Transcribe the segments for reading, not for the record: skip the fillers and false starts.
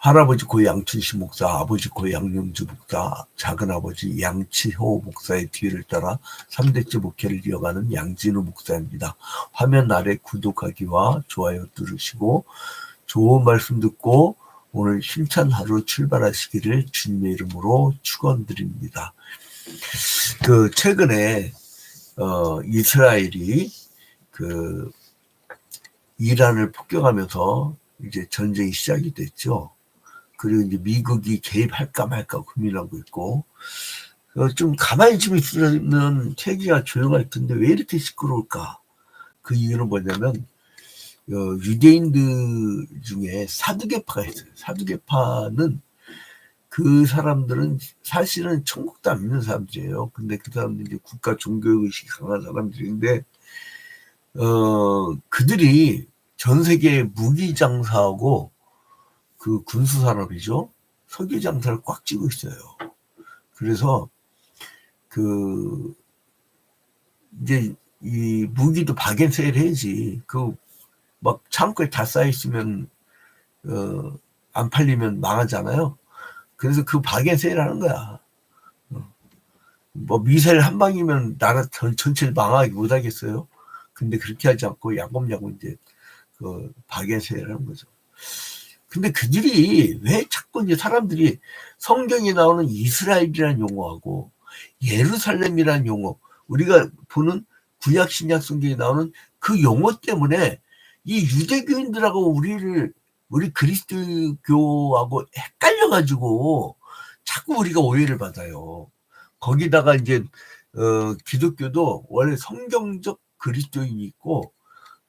할아버지 고 양춘식 목사, 아버지 고 양영주 목사, 작은아버지 양치호 목사의 뒤를 따라 3대째 목회를 이어가는 양진우 목사입니다. 화면 아래 구독하기와 좋아요 누르시고 좋은 말씀 듣고 오늘 힘찬 하루 출발하시기를 주님의 이름으로 축원드립니다. 최근에 이스라엘이 이란을 폭격하면서 이제 전쟁이 시작이 됐죠. 그리고 이제 미국이 개입할까 말까 고민하고 있고, 좀 가만히 좀 있으면 세계가 조용할 텐데 왜 이렇게 시끄러울까? 그 이유는 뭐냐면, 유대인들 중에 사두개파가 있어요. 사두개파는 그 사람들은 사실은 천국도 안 믿는 사람들이에요. 근데 그 사람들이 이제 국가 종교의식이 강한 사람들인데, 그들이 전 세계에 무기 장사하고 그 군수 산업이죠. 석유 장사를 꽉 쥐고 있어요. 그래서 이제 이 무기도 박앤세일 해야지. 막 창고에 다 쌓여 있으면 안 팔리면 망하잖아요. 그래서 박앤세일 하는 거야. 뭐 미사일 한 방이면 나라 전체를 망하게 못 하겠어요. 근데 그렇게 하지 않고 야금야금 이제 박앤세일 하는 거죠. 근데 그들이 왜 자꾸 이제 사람들이 성경에 나오는 이스라엘이라는 용어하고 예루살렘이라는 용어, 우리가 보는 구약 신약 성경에 나오는 그 용어 때문에 이 유대교인들하고 우리 그리스도교하고 헷갈려가지고 자꾸 우리가 오해를 받아요. 거기다가 이제 기독교도 원래 성경적 그리스도인이 있고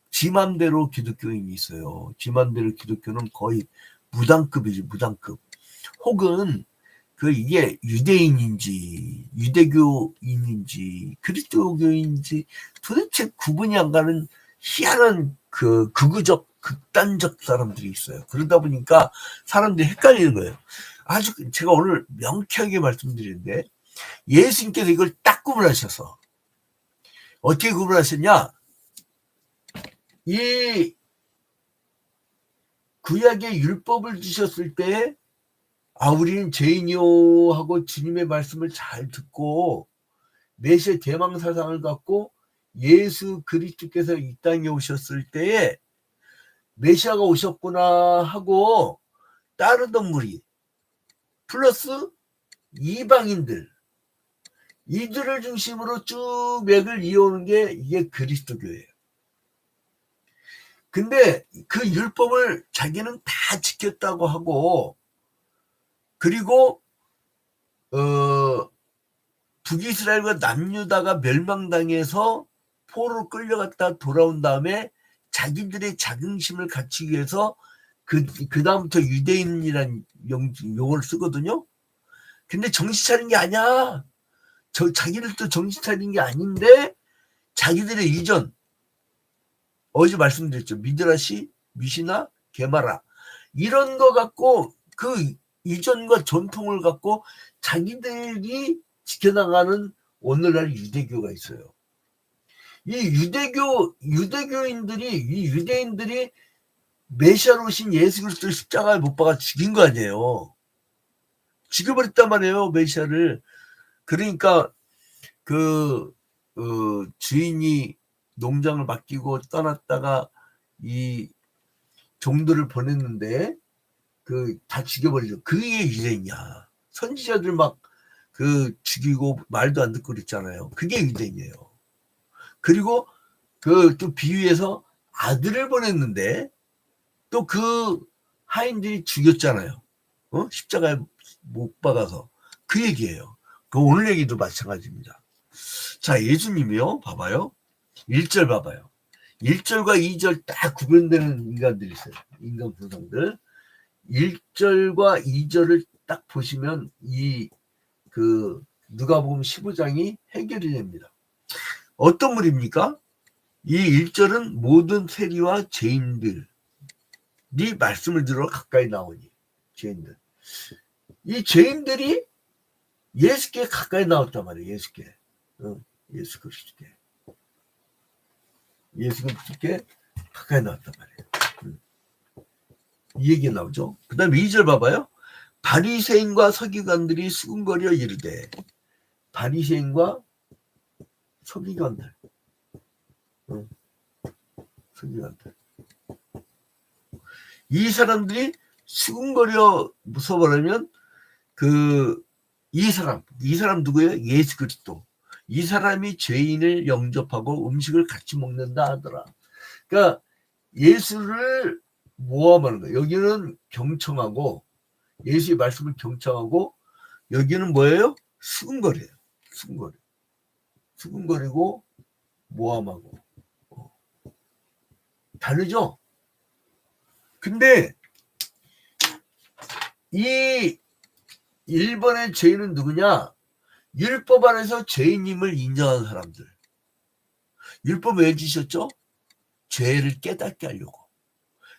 지 맘대로 기독교인이 있어요. 지 맘대로 기독교는 거의 무당급이지, 무당급. 혹은 이게 유대인인지 유대교인인지 그리스도교인지 도대체 구분이 안 가는 희한한 극우적 극단적 사람들이 있어요. 그러다 보니까 사람들이 헷갈리는 거예요. 아주 제가 오늘 명쾌하게 말씀드리는데 예수님께서 이걸 딱 구분하셔서 어떻게 구분하셨냐? 이 구약의 율법을 주셨을 때 우리는 죄인이요 하고 주님의 말씀을 잘 듣고 메시아 대망사상을 갖고 예수 그리스도께서 이 땅에 오셨을 때에 메시아가 오셨구나 하고 따르던 무리 플러스 이방인들, 이들을 중심으로 쭉 맥을 이어오는 게 이게 그리스도교예요. 근데 그 율법을 자기는 다 지켰다고 하고, 그리고 북이스라엘과 남유다가 멸망당해서 포로로 끌려갔다 돌아온 다음에 자기들의 자긍심을 갖추기 위해서 그 다음부터 유대인이라는 용어를 쓰거든요. 근데 정신 차린 게 아니야. 자기들도 정신 차린 게 아닌데 자기들의 이전, 어제 말씀드렸죠. 미드라시, 미시나, 게마라 이런 거 갖고 그 이전과 전통을 갖고 자기들이 지켜나가는 오늘날 유대교가 있어요. 이 유대인들이 메시아로 오신 예수 그리스도를 십자가에 못 박아 죽인 거 아니에요. 죽여버렸단 말이에요, 메시아를. 그러니까 주인이 농장을 맡기고 떠났다가 이 종들을 보냈는데 다 죽여버리죠. 그게 유대인이야. 선지자들 막 죽이고 말도 안 듣고 그랬잖아요. 그게 유대인이에요. 그리고 또 비유해서 아들을 보냈는데 또 하인들이 죽였잖아요. 십자가에 못 박아서. 그 얘기예요. 오늘 얘기도 마찬가지입니다. 자, 예수님이요. 봐봐요. 1절 봐봐요. 1절과 2절 딱 구분되는 인간들이 있어요. 인간 구성들. 1절과 2절을 딱 보시면 누가복음 15장이 해결이 됩니다. 어떤 물입니까? 이 1절은 모든 세리와 죄인들이 말씀을 들어 가까이 나오니, 죄인들. 이 죄인들이 예수께 가까이 나왔단 말이에요. 예수께. 예수 그리스도께. 예수 그리스도께 가까이 나왔단 말이에요. 이 얘기 나오죠. 그 다음에 2절 봐봐요. 바리새인과 서기관들이 수군거려 이르되. 바리새인과 서기관들. 서기관들. 이 사람들이 수군거려 무서워하면 이 사람 누구예요? 예수 그리스도. 이 사람이 죄인을 영접하고 음식을 같이 먹는다 하더라. 그러니까 예수를 모함하는 거예요. 여기는 경청하고 예수의 말씀을 경청하고 여기는 뭐예요? 수군거려요. 수군거리고 모함하고. 다르죠? 근데 이 1번의 죄인은 누구냐? 율법 안에서 죄인임을 인정한 사람들. 율법 왜 주셨죠? 죄를 깨닫게 하려고.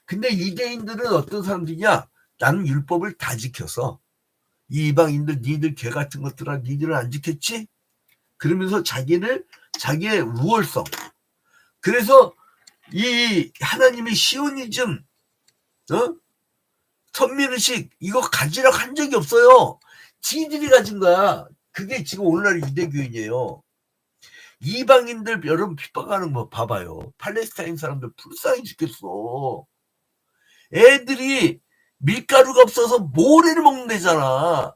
근데 유대인들은 어떤 사람들이냐? 나는 율법을 다 지켜서 이 이방인들 니들 개 같은 것들아 니들은 안 지켰지? 그러면서 자기의 우월성. 그래서 이 하나님의 시오니즘, 선민의식 이거 가지라고 한 적이 없어요. 지들이 가진 거야. 그게 지금 오늘날 유대교인이에요. 이방인들 여러분 핍박하는 거 봐봐요. 팔레스타인 사람들 불쌍히 죽겠어. 애들이 밀가루가 없어서 모래를 먹는다잖아.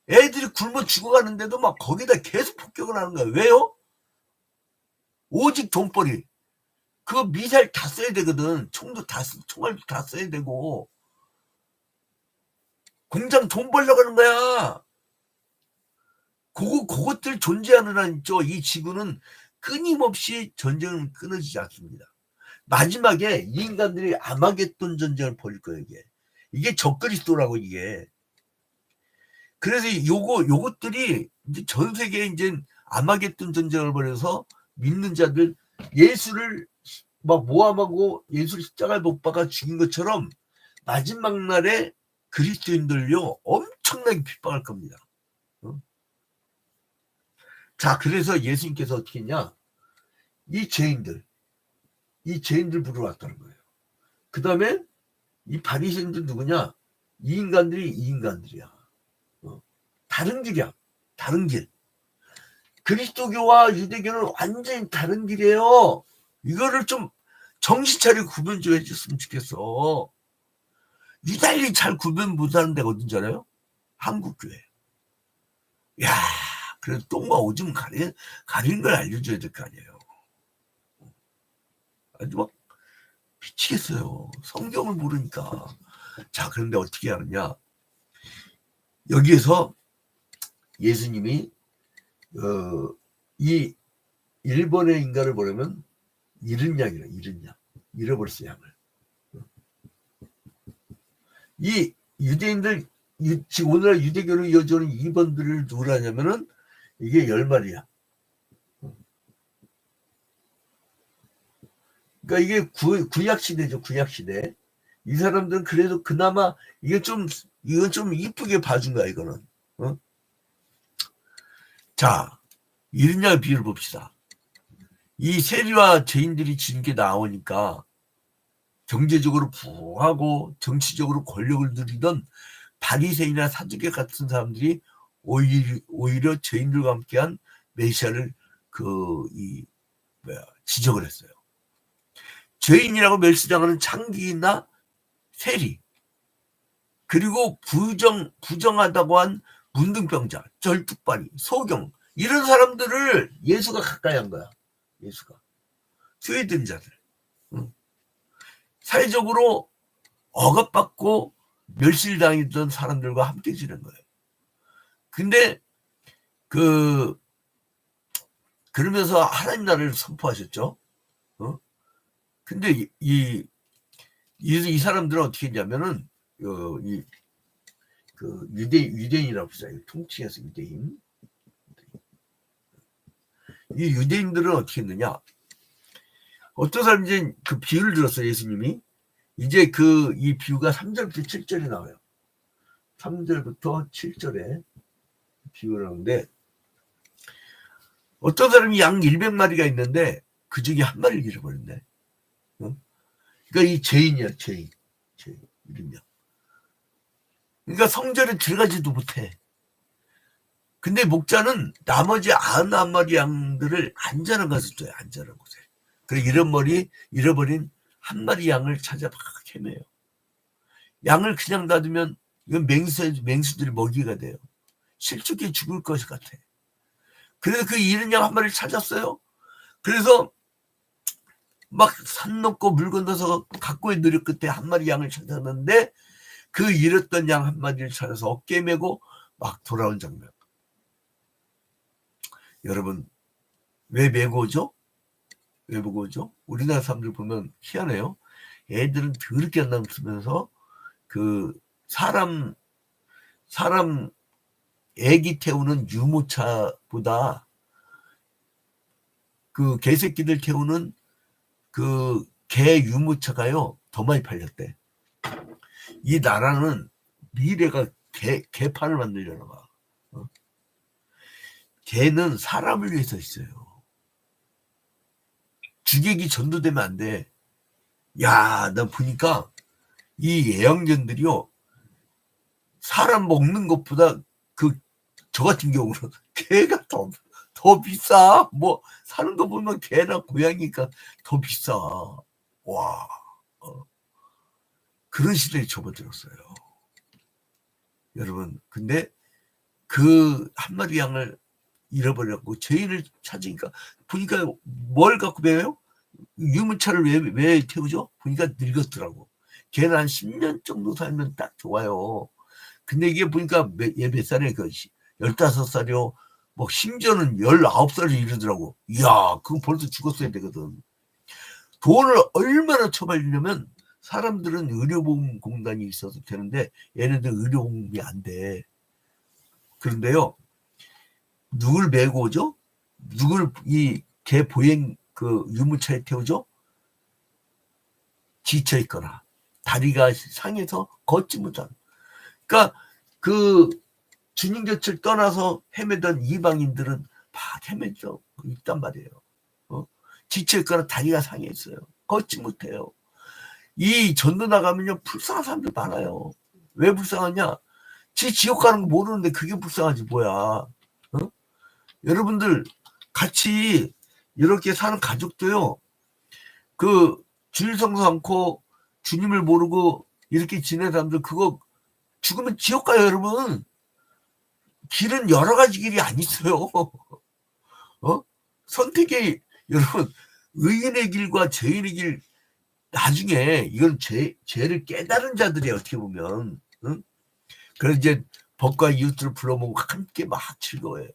애들이 굶어 죽어가는데도 막 거기다 계속 폭격을 하는 거야. 왜요? 오직 돈벌이. 그거 미사일 다 써야 되거든. 총알도 다 써야 되고. 공장 돈 벌려고 하는 거야. 그것들 존재하는 한 있죠. 이 지구는 끊임없이 전쟁은 끊어지지 않습니다. 마지막에 이 인간들이 아마겟돈 전쟁을 벌일 거예요. 이게 적그리스도라고 이게. 그래서 요것들이 이제 전 세계에 이제 아마겟돈 전쟁을 벌여서 믿는 자들 예수를 막 모함하고 예수를 십자가에 못 박아 죽인 것처럼 마지막 날에 그리스도인들요 엄청나게 핍박할 겁니다. 자, 그래서 예수님께서 어떻게 했냐? 이 죄인들 부르러 왔다는 거예요. 그 다음에 이 바리새인들 누구냐? 이 인간들이야. 다른 길이야. 다른 길. 그리스도교와 유대교는 완전히 다른 길이에요. 이거를 좀 정신 차리고 구분 좀 해줬으면 좋겠어. 유달리 잘 구분 못하는 데가 어딘지 알아요? 한국교회. 야, 그래도 똥과 오줌 가리는 걸 알려줘야 될 거 아니에요. 아주 막 미치겠어요. 성경을 모르니까. 자, 그런데 어떻게 하느냐? 여기에서 예수님이 이 일본의 인간을 보려면 잃은 양. 잃어버렸어, 양을. 이 유대인들, 지금 오늘날 유대교를 이어주는 2번들을 누구라냐면은 이게 10마리야. 그러니까 이게 구약시대죠, 구약시대. 이 사람들은 그래도 그나마 이건 좀 이쁘게 봐준 거야, 이거는. 자, 잃은 양의 비유를 봅시다. 이 세리와 죄인들이 지는 게 나오니까 경제적으로 부하고 정치적으로 권력을 누리던 바리새인이나 사두개 같은 사람들이 오히려 죄인들과 함께한 메시아를 지적을 했어요. 죄인이라고 멸시당하는 창기나 세리, 그리고 부정하다고 한 문둥병자, 절뚝발이, 소경, 이런 사람들을 예수가 가까이 한 거야. 예수가. 죄든 자들. 사회적으로 억압받고 멸시당했던 사람들과 함께 지낸 거예요. 근데 그러면서 하나님 나라를 선포하셨죠. 근데 이 사람들은 어떻게 했냐면은 유대인이라고 했어요. 통칭해서 유대인. 이 유대인들은 어떻게 했느냐? 어떤 사람이 이제 그 비유를 들었어요. 예수님이. 이제 이 비유가 3절부터 7절에 나와요. 3절부터 7절에 비유를 하는데, 어떤 사람이 양 100마리가 있는데 그 중에 한 마리를 잃어버렸네. 그러니까 이 죄인이야, 죄인. 이름이야. 그러니까 성전에 들어가지도 못해. 근데 목자는 나머지 91마리 양들을 안전한 곳에 둬요. 안전한 곳에. 그래 잃어버린 한 마리 양을 찾아 막 헤매요. 양을 그냥 놔두면 이건 맹수들이 먹이가 돼요. 실족해 죽을 것 같아. 그래서 그 잃은 양 한 마리를 찾았어요. 그래서 막 산 넘고 물 건너서 각고의 노력 끝에 한 마리 양을 찾았는데 그 잃었던 양 한 마리를 찾아서 어깨에 메고 막 돌아온 장면. 여러분, 왜 메고 오죠? 왜 메고 오죠? 우리나라 사람들 보면 희한해요. 애들은 더럽게 안 남으면서 그 사람 애기 태우는 유모차보다 그 개새끼들 태우는 그 개 유모차가요 더 많이 팔렸대. 이 나라는 미래가 개판을 만들려나 봐. 개는 사람을 위해서 있어요. 주객이 전도되면 안 돼. 야, 나 보니까 이 애완견들이요 사람 먹는 것보다 저 같은 경우는 개가 더 비싸. 뭐 사는 거 보면 개나 고양이가 더 비싸. 와, 그런 시대에 접어들었어요. 여러분, 근데 그 한 마리 양을 잃어버렸고 죄인을 찾으니까 보니까 뭘 갖고 배워요? 유모차를 왜 태우죠? 보니까 늙었더라고. 걔는 한 10년 정도 살면 딱 좋아요. 근데 이게 보니까 몇 살에 15살이요. 뭐 심지어는 19살이 이러더라고. 이야, 그건 벌써 죽었어야 되거든. 돈을 얼마나 처벌리려면 사람들은 의료보험공단이 있어서 되는데 얘네들 의료보험이 안 돼. 그런데요, 누굴 메고 오죠? 누굴 이 개 보행 그 유모차에 태우죠? 지쳐 있거나 다리가 상해서 걷지 못한. 그러니까 그 주님 곁을 떠나서 헤매던 이방인들은 막 헤매져 있단 말이에요. 지쳐 있거나 다리가 상해 있어요. 걷지 못해요. 이 전도 나가면요 불쌍한 사람들 많아요. 왜 불쌍하냐? 지옥 가는 거 모르는데 그게 불쌍하지 뭐야. 여러분들 같이 이렇게 사는 가족도요. 그 주일 성수 않고 주님을 모르고 이렇게 지내는 사람들 그거 죽으면 지옥 가요, 여러분. 길은 여러 가지 길이 안 있어요. 선택의 여러분 의인의 길과 죄인의 길 나중에 이건 죄를 깨달은 자들이 어떻게 보면 그래서 이제 법과 이웃들을 불러모으고 함께 막 즐거워요.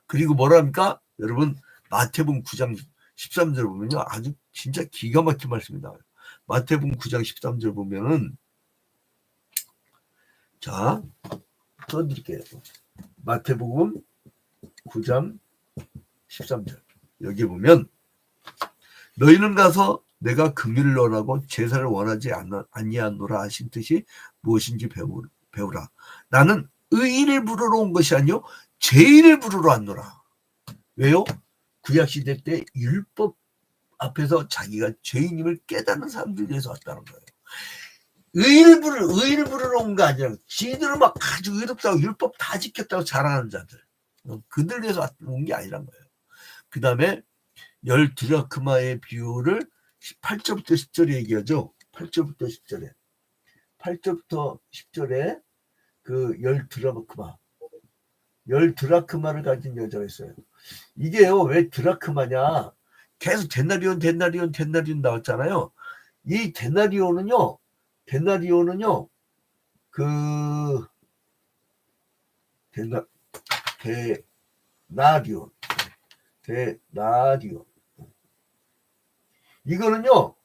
그리고 뭐랍니까? 여러분 마태복음 9장 13절 보면요 아주 진짜 기가 막힌 말씀이 나와요. 마태복음 9장 13절 보면은 자 써드릴게요. 마태복음 9장 13절 여기 보면 너희는 가서 내가 긍휼을 원하고 제사를 원하지 아니하노라 하신 뜻이 무엇인지 배우라. 나는 의인을 부르러 온 것이 아니요 죄인을 부르러 왔노라. 왜요? 구약시대 때 율법 앞에서 자기가 죄인임을 깨닫는 사람들 위해서 왔다는 거예요. 의인을 부르러 온 거 아니라 지들은 막 아주 의롭다고 율법 다 지켰다고 자랑하는 자들 그들 위해서 온 게 아니란 거예요. 그 다음에 10드라크마의 비율을 8절부터 10절에 얘기하죠. 8절부터 10절에 8절부터 10절에 그 10드라크마를 가진 여자가 있어요. 이게요 왜 드라크마냐 계속 데나리온 나왔잖아요. 이 데나리온은요 그 데나리온 이거는요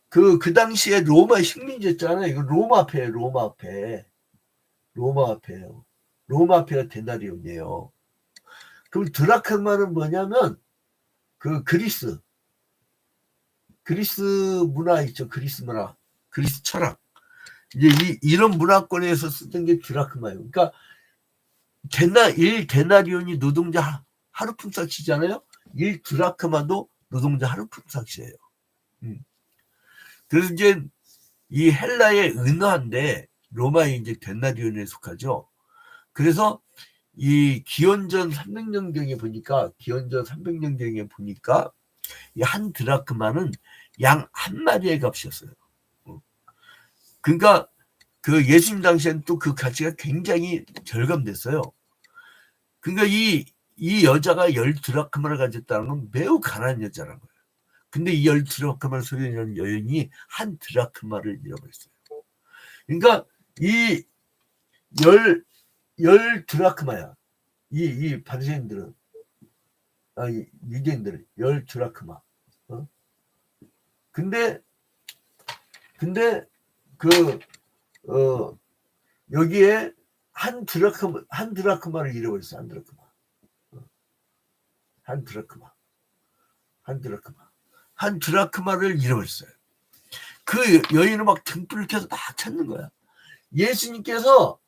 그 당시에 로마의 식민지였잖아요. 이거 로마 앞에요. 로마 앞에가 데나리온이에요. 그럼 드라크마는 뭐냐면 그 그리스 문화 있죠. 그리스 문화, 그리스 철학. 이제 이런 문화권에서 쓰던 게 드라크마예요. 그러니까 1데나리온이 노동자 하루 품삯이잖아요. 1드라크마도 노동자 하루 품삯이에요. 그래서 이제 이 헬라의 은화인데 로마의 이제 데나리온에 속하죠. 그래서 이 기원전 300년경에 보니까 이 한 드라크마는 양 한 마리의 값이었어요. 그러니까 그 예수님 당시에는 또 그 가치가 굉장히 절감됐어요. 그러니까 이 여자가 10드라크마를 가졌다는 건 매우 가난한 여자라는 거예요. 근데 이 10드라크마를 소유하는 여인이 한 드라크마를 잃어버렸어요. 그러니까 이 열 드라크마야. 이 바리새인들은 유대인들은 10드라크마. 근데 그 여기에 한 드라크마를 잃어버렸어. 한 드라크마를 잃어버렸어요. 그 여인은 막 등불을 켜서 막 찾는 거야. 예수님께서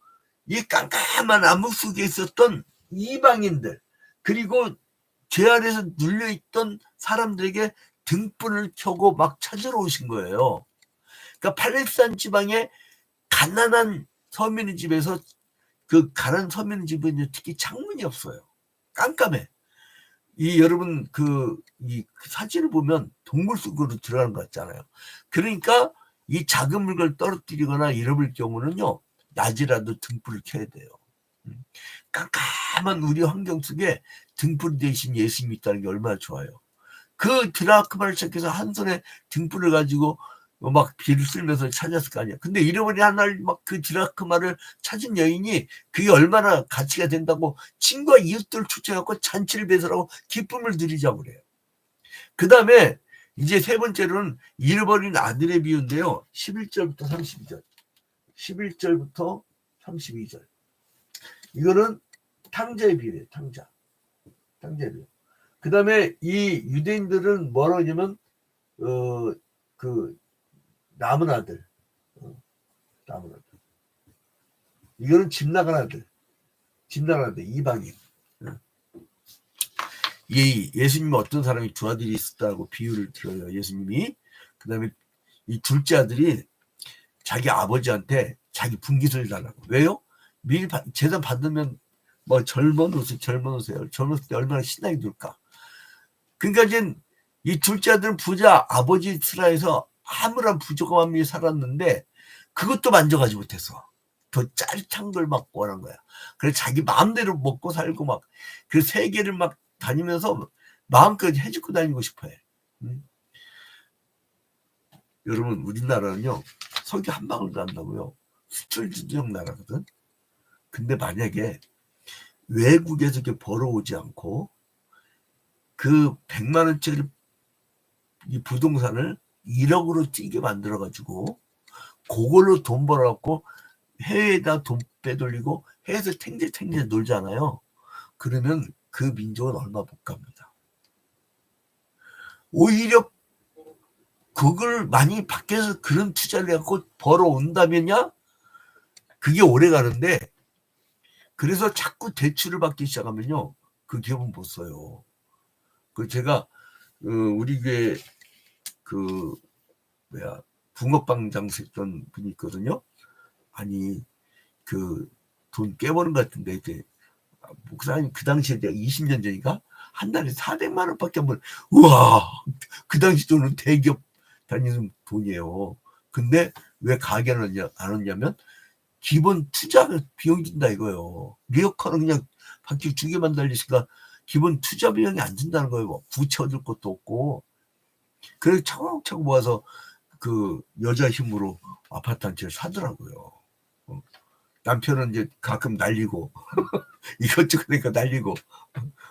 이 깜깜한 암흑 속에 있었던 이방인들, 그리고 죄 아래에서 눌려있던 사람들에게 등불을 켜고 막 찾으러 오신 거예요. 그러니까 팔레스타인 지방의 가난한 서민의 집에서, 그 가난한 서민의 집은 특히 창문이 없어요. 깜깜해. 여러분 이 사진을 보면 동굴 속으로 들어가는 것 같잖아요. 그러니까 이 작은 물건을 떨어뜨리거나 잃어버릴 경우는요, 낮이라도 등불을 켜야 돼요. 깜깜한 우리 환경 속에 등불 대신 예수님이 있다는 게 얼마나 좋아요. 그 드라크마를 시작해서 한 손에 등불을 가지고 막 비를 쓸면서 찾았을 거 아니야. 근데 잃어버린 하나를 막 그 드라크마를 찾은 여인이 그게 얼마나 가치가 된다고 친구와 이웃들을 초청해갖고 잔치를 배설하고 기쁨을 누리자고 그래요. 그 다음에 이제 세 번째로는 잃어버린 아들의 비유인데요. 11절부터 32절. 11절부터 32절. 이거는 탕자의 비유예요. 탕자의 비유. 그 다음에 이 유대인들은 뭐라고 하냐면 그 남은 아들. 이거는 집 나간 아들, 이방인. 예수님은 어떤 사람이 두 아들이 있었다고 비유를 들어요. 예수님이. 그 다음에 이 둘째 아들이 자기 아버지한테 자기 분깃을 달라고. 왜요? 미리 재산 받으면 뭐 젊어놓으세요. 젊었을 때 얼마나 신나게 놀까. 그러니까 이제 이 둘째 아들은 부자 아버지 슬하에서 아무런 부족함이 살았는데 그것도 만족하지 못했어. 더 짜릿한 걸 막 원한 거야. 그래서 자기 마음대로 먹고 살고 막 그 세계를 막 다니면서 마음껏 해주고 다니고 싶어해. 여러분, 우리나라는요, 석유 한 방울도 안 나고요, 수출 주정 나라거든. 근데 만약에 외국에서 이렇게 벌어오지 않고 그 100만 원짜리 이 부동산을 1억으로 뛰게 만들어가지고 그걸로 돈 벌어갖고 해외에다 돈 빼돌리고 해외에서 탱제 놀잖아요. 그러면 그 민족은 얼마 못 갑니다. 오히려 그걸 많이 밖에서 그런 투자를 해갖고 벌어온다면야 그게 오래 가는데, 그래서 자꾸 대출을 받기 시작하면요, 그 기업은 못 써요. 그 제가 우리 교회 붕어빵 장사했던 분이 있거든요. 아니 돈 깨버린 것 같은데, 이제 목사님 그 당시에 내가 20년 전인가 한 달에 400만 원밖에 안 벌. 우와, 그 당시 돈은 대기업 다니는 돈이에요. 근데 왜 가게 안 왔냐면 기본 투자 비용 든다 이거예요. 리어카는 그냥 바퀴 2개만 달리니까 기본 투자 비용이 안 든다는 거예요. 부채 얻을 것도 없고. 그래서 차곡차곡 모아서 그 여자 힘으로 아파트 한 채를 사더라고요. 남편은 이제 가끔 날리고 이것저것 그러니까 날리고,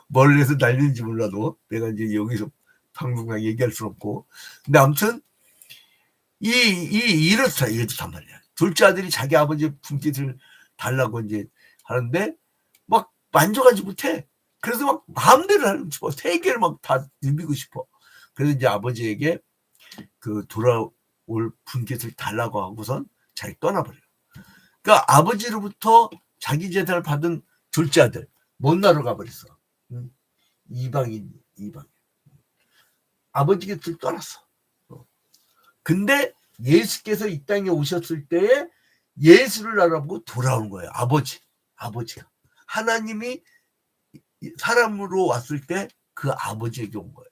뭘 해서 날리는지 몰라도 내가 이제 여기서 방송상 얘기할 수 없고. 근데 아무튼 이렇단 말이야. 둘째 아들이 자기 아버지 분깃을 달라고 이제 하는데 막 만족하지 못해. 그래서 막 마음대로 하고 싶어. 세 개를 막 다 누비고 싶어. 그래서 이제 아버지에게 그 돌아올 분깃을 달라고 하고선 자기 떠나버려요. 그러니까 아버지로부터 자기 재산을 받은 둘째 아들 못 나러 가버렸어. 이방인. 아버지 곁을 떠났어. 근데 예수께서 이 땅에 오셨을 때에 예수를 알아보고 돌아온 거예요. 아버지가. 하나님이 사람으로 왔을 때 그 아버지에게 온 거예요.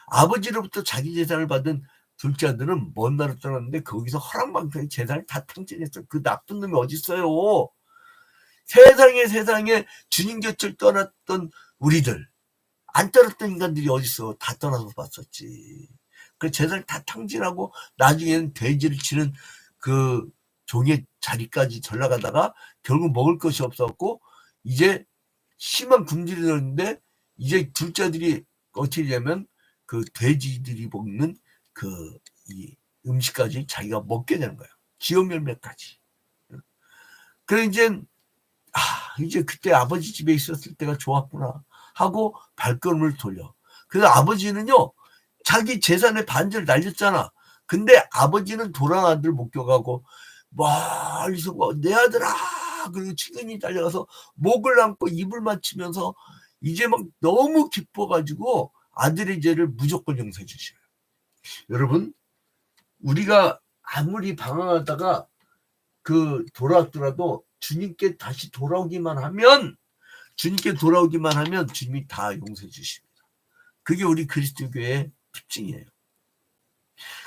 아버지로부터 자기 재산을 받은 둘째 아들은 먼 나라로 떠났는데 거기서 허랑방탕히 재산을 다 탕진했어요. 그 나쁜 놈이 어딨어요. 세상에 주님 곁을 떠났던 우리들, 안 떠났던 인간들이 어딨어. 다 떠나서 봤었지. 그 재산을 다 탕진하고 나중에는 돼지를 치는 그 종의 자리까지 전락하다가 결국 먹을 것이 없었고 이제 심한 굶주림이 들었는데 이제 둘째 아들이 어떻게 되냐면 그 돼지들이 먹는 그 이 음식까지 자기가 먹게 되는 거예요. 기업 열매까지. 그래 이제 그때 아버지 집에 있었을 때가 좋았구나 하고 발걸음을 돌려. 그래서 아버지는요 자기 재산의 반절을 날렸잖아. 근데 아버지는 돌아온 아들 목격하고 멀리서 내 아들아 그리고 측은히 달려가서 목을 안고 입을 맞추면서 이제 막 너무 기뻐가지고 아들의 죄를 무조건 용서해 주셔요. 여러분 우리가 아무리 방황하다가 그 돌아왔더라도 주님께 다시 돌아오기만 하면 주님이 다 용서해 주십니다. 그게 우리 그리스도교의 특징이에요.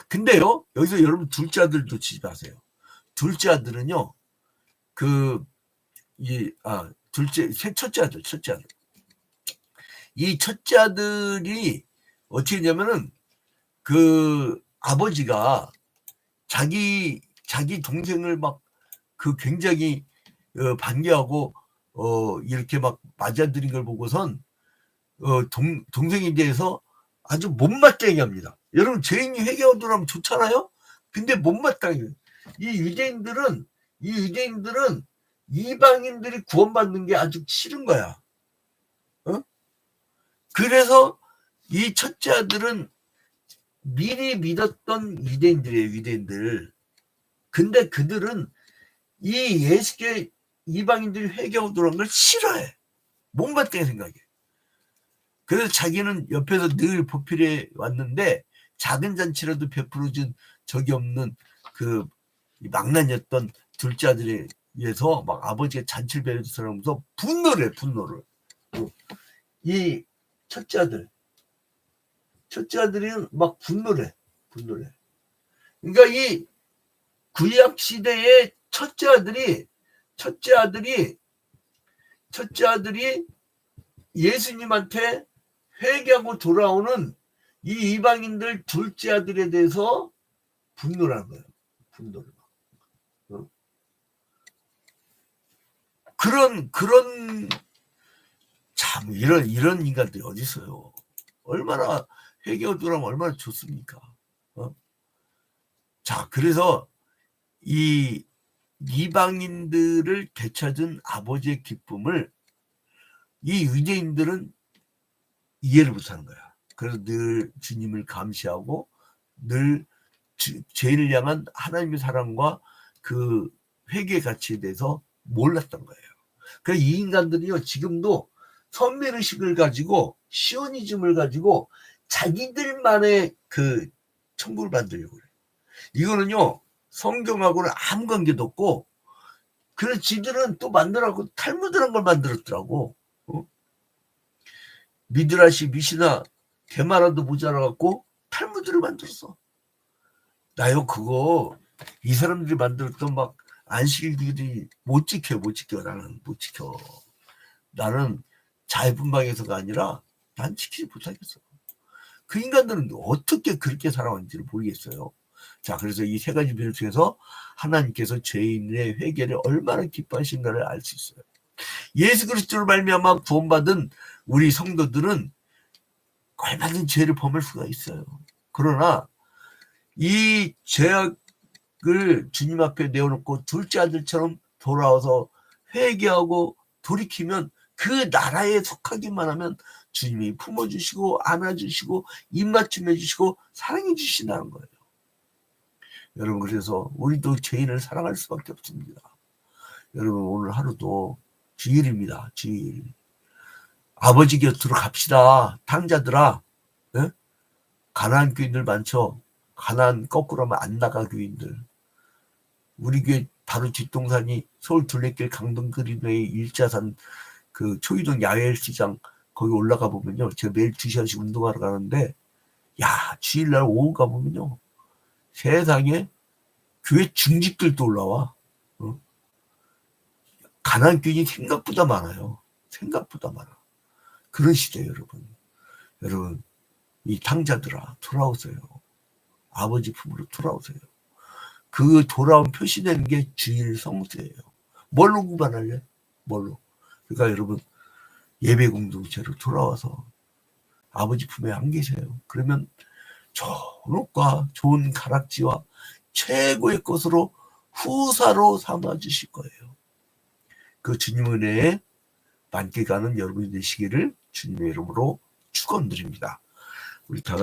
근데요 여기서 여러분 둘째 아들도 치지 마세요. 둘째 아들은요 첫째 아들 이 첫째 아들이 어떻게 했냐면은 그 아버지가 자기 동생을 막 그 굉장히 반겨하고 이렇게 막 맞아들인 걸 보고선 동생에 대해서 아주 못마땅해 합니다. 여러분 죄인이 회개하더라면 좋잖아요. 근데 못마땅해. 이 유대인들은 이방인들이 구원받는 게 아주 싫은 거야. 그래서 이 첫째 아들은 미리 믿었던 유대인들. 근데 그들은 이 예수께 이방인들이 회개하도록 걸 싫어해. 못마땅해 생각해. 그래서 자기는 옆에서 늘 보필해 왔는데 작은 잔치라도 베풀어준 적이 없는 그 망나니였던 둘째 아들에 의해서 막 아버지가 잔치를 베풀면서 분노를. 이 첫째 아들이 막 분노를. 그러니까 이 구약 시대의 첫째 아들이 예수님한테 회개하고 돌아오는 이 이방인들 둘째 아들에 대해서 분노를 한 거예요. 그런 참 이런 인간들이 어디 있어요. 얼마나 회개하고 돌아오면 얼마나 좋습니까? 자, 그래서 이 이방인들을 되찾은 아버지의 기쁨을 이 유대인들은 이해를 못하는 거야. 그래서 늘 주님을 감시하고 늘 죄인을 향한 하나님의 사랑과 그 회개의 가치에 대해서 몰랐던 거예요. 그래서 이 인간들이요 지금도 선민의식을 가지고 시오니즘을 가지고 자기들만의 그 천국을 만들려고 그래요. 이거는요 성경하고는 아무 관계도 없고 그래서 지들은 또 만들라고 탈무드란 걸 만들었더라고. 미드라시 미시나 게마라도 모자라갖고 탈무드를 만들었어. 나요 그거 이 사람들이 만들었던 막 안식일들이 못 지켜. 나는 못 지켜. 나는 자유분방에서가 아니라 난 지키지 못하겠어. 그 인간들은 어떻게 그렇게 살아왔는지를 모르겠어요. 자, 그래서 이 세 가지 비를 통해서 하나님께서 죄인의 회개를 얼마나 기뻐하신가를 알 수 있어요. 예수 그리스도로 말미암아 구원받은 우리 성도들은 얼마든 죄를 범할 수가 있어요. 그러나 이 죄악을 주님 앞에 내어놓고 둘째 아들처럼 돌아와서 회개하고 돌이키면 그 나라에 속하기만 하면 주님이 품어주시고 안아주시고 입맞춤해 주시고 사랑해 주신다는 거예요. 여러분 그래서 우리도 죄인을 사랑할 수밖에 없습니다. 여러분 오늘 하루도 주일입니다. 주일. 아버지 곁으로 갑시다. 탕자들아. 네? 가난한 교인들 많죠. 가난 거꾸로 하면 안 나가 교인들. 우리 교회 바로 뒷동산이 서울 둘레길 강동그린웨이 일자산 그 초이동 야외시장 거기 올라가 보면요. 제가 매일 2시간씩 운동하러 가는데 야 주일날 오후 가보면요. 세상에 교회 중직들도 올라와. 어? 가난 교인이 생각보다 많아요. 생각보다 많아. 그런 시대예요 여러분. 여러분 이 탕자들아 돌아오세요. 아버지 품으로 돌아오세요. 그 돌아온 표시되는 게 주일 성수예요. 뭘로 구분할래? 뭘로? 그러니까 여러분 예배 공동체로 돌아와서 아버지 품에 안 계세요. 그러면 좋은 옷과 좋은 가락지와 최고의 것으로 후사로 삼아주실 거예요. 그 주님 은혜에 만끽하는 여러분이 되시기를 주님의 이름으로 축원드립니다. 우리 다 같이